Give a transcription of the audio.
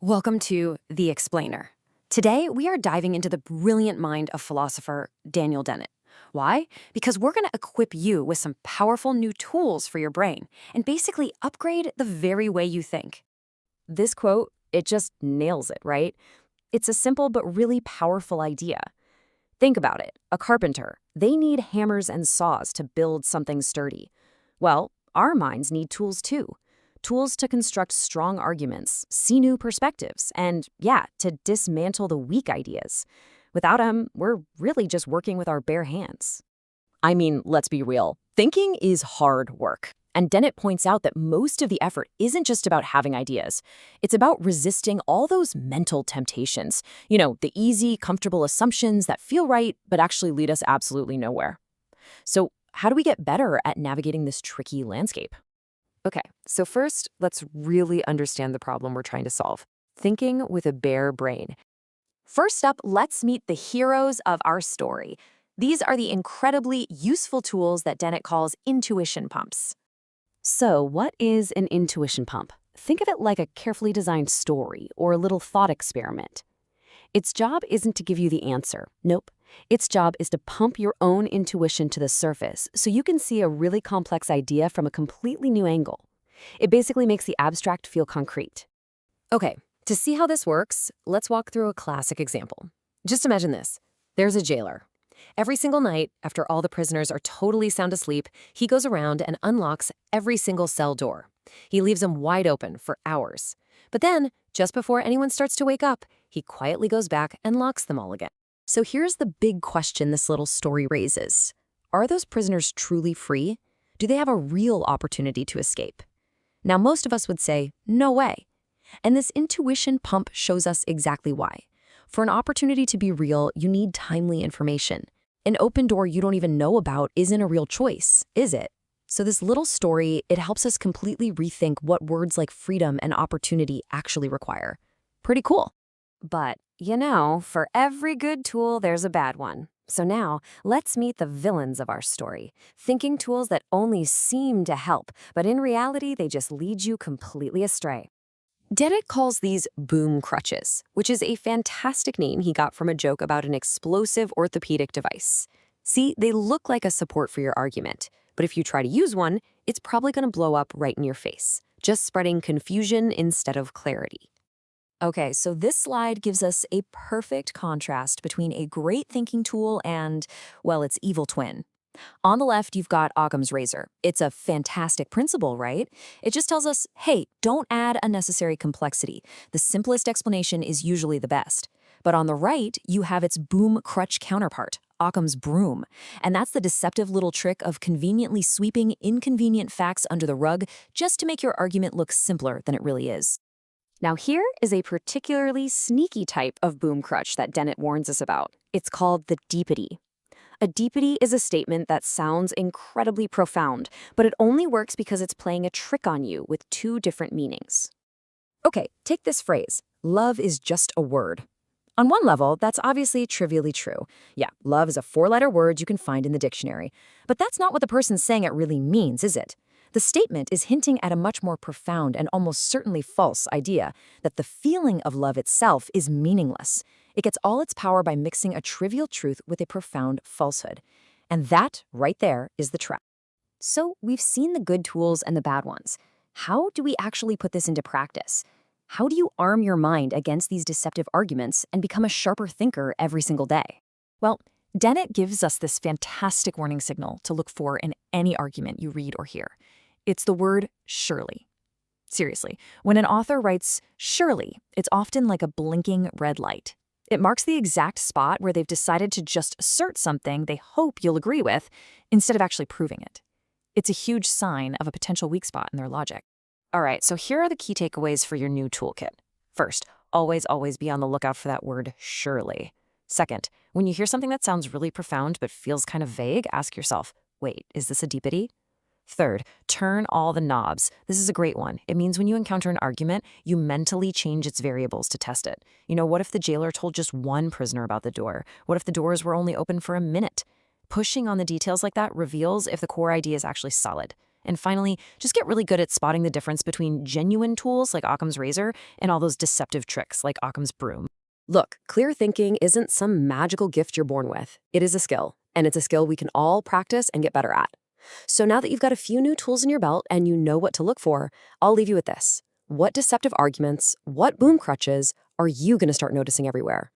Welcome to The Explainer. Today, we are diving into the brilliant mind of philosopher Daniel Dennett. Why? Because we're going to equip you with some powerful new tools for your brain and basically upgrade the very way you think. This quote, it just nails it, right? It's a simple but really powerful idea. Think about it. A carpenter, they need hammers and saws to build something sturdy. Well, our minds need tools too. Tools to construct strong arguments, see new perspectives, and, to dismantle the weak ideas. Without them, we're really just working with our bare hands. I mean, let's be real. Thinking is hard work. And Dennett points out that most of the effort isn't just about having ideas. It's about resisting all those mental temptations. The easy, comfortable assumptions that feel right, but actually lead us absolutely nowhere. So, how do we get better at navigating this tricky landscape? Okay, so first, let's really understand the problem we're trying to solve. Thinking with a bare brain. First up, let's meet the heroes of our story. These are the incredibly useful tools that Dennett calls intuition pumps. So, what is an intuition pump? Think of it like a carefully designed story or a little thought experiment. Its job isn't to give you the answer. Nope. Its job is to pump your own intuition to the surface so you can see a really complex idea from a completely new angle. It basically makes the abstract feel concrete. Okay, to see how this works, let's walk through a classic example. Just imagine this. There's a jailer. Every single night, after all the prisoners are totally sound asleep, he goes around and unlocks every single cell door. He leaves them wide open for hours. But then, just before anyone starts to wake up, he quietly goes back and locks them all again. So here's the big question this little story raises. Are those prisoners truly free? Do they have a real opportunity to escape? Now, most of us would say, no way. And this intuition pump shows us exactly why. For an opportunity to be real, you need timely information. An open door you don't even know about isn't a real choice, is it? So this little story, it helps us completely rethink what words like freedom and opportunity actually require. Pretty cool. But, for every good tool, there's a bad one. So now, let's meet the villains of our story. Thinking tools that only seem to help, but in reality, they just lead you completely astray. Dennett calls these boom crutches, which is a fantastic name he got from a joke about an explosive orthopedic device. See, they look like a support for your argument, but if you try to use one, it's probably going to blow up right in your face, just spreading confusion instead of clarity. Okay, so this slide gives us a perfect contrast between a great thinking tool and, its evil twin. On the left, you've got Occam's razor. It's a fantastic principle, right? It just tells us, hey, don't add unnecessary complexity. The simplest explanation is usually the best. But on the right, you have its boom crutch counterpart, Occam's broom. And that's the deceptive little trick of conveniently sweeping inconvenient facts under the rug just to make your argument look simpler than it really is. Now here is a particularly sneaky type of boom crutch that Dennett warns us about. It's called the deepity. A deepity is a statement that sounds incredibly profound, but it only works because it's playing a trick on you with two different meanings. Okay, take this phrase, love is just a word. On one level, that's obviously trivially true. Yeah, love is a four-letter word you can find in the dictionary. But that's not what the person saying it really means, is it? The statement is hinting at a much more profound and almost certainly false idea that the feeling of love itself is meaningless. It gets all its power by mixing a trivial truth with a profound falsehood. And that, right there, is the trap. So we've seen the good tools and the bad ones. How do we actually put this into practice? How do you arm your mind against these deceptive arguments and become a sharper thinker every single day? Well, Dennett gives us this fantastic warning signal to look for in any argument you read or hear. It's the word surely. Seriously, when an author writes surely, it's often like a blinking red light. It marks the exact spot where they've decided to just assert something they hope you'll agree with instead of actually proving it. It's a huge sign of a potential weak spot in their logic. All right, so here are the key takeaways for your new toolkit. First, always be on the lookout for that word surely. Second, when you hear something that sounds really profound but feels kind of vague, ask yourself, wait, is this a deepity? Third, turn all the knobs. This is a great one. It means when you encounter an argument, you mentally change its variables to test it. What if the jailer told just one prisoner about the door? What if the doors were only open for a minute? Pushing on the details like that reveals if the core idea is actually solid. And finally, just get really good at spotting the difference between genuine tools like Occam's razor and all those deceptive tricks like Occam's broom. Look, clear thinking isn't some magical gift you're born with. It is a skill, and it's a skill we can all practice and get better at. So now that you've got a few new tools in your belt and you know what to look for, I'll leave you with this. What deceptive arguments, what boom crutches are you going to start noticing everywhere?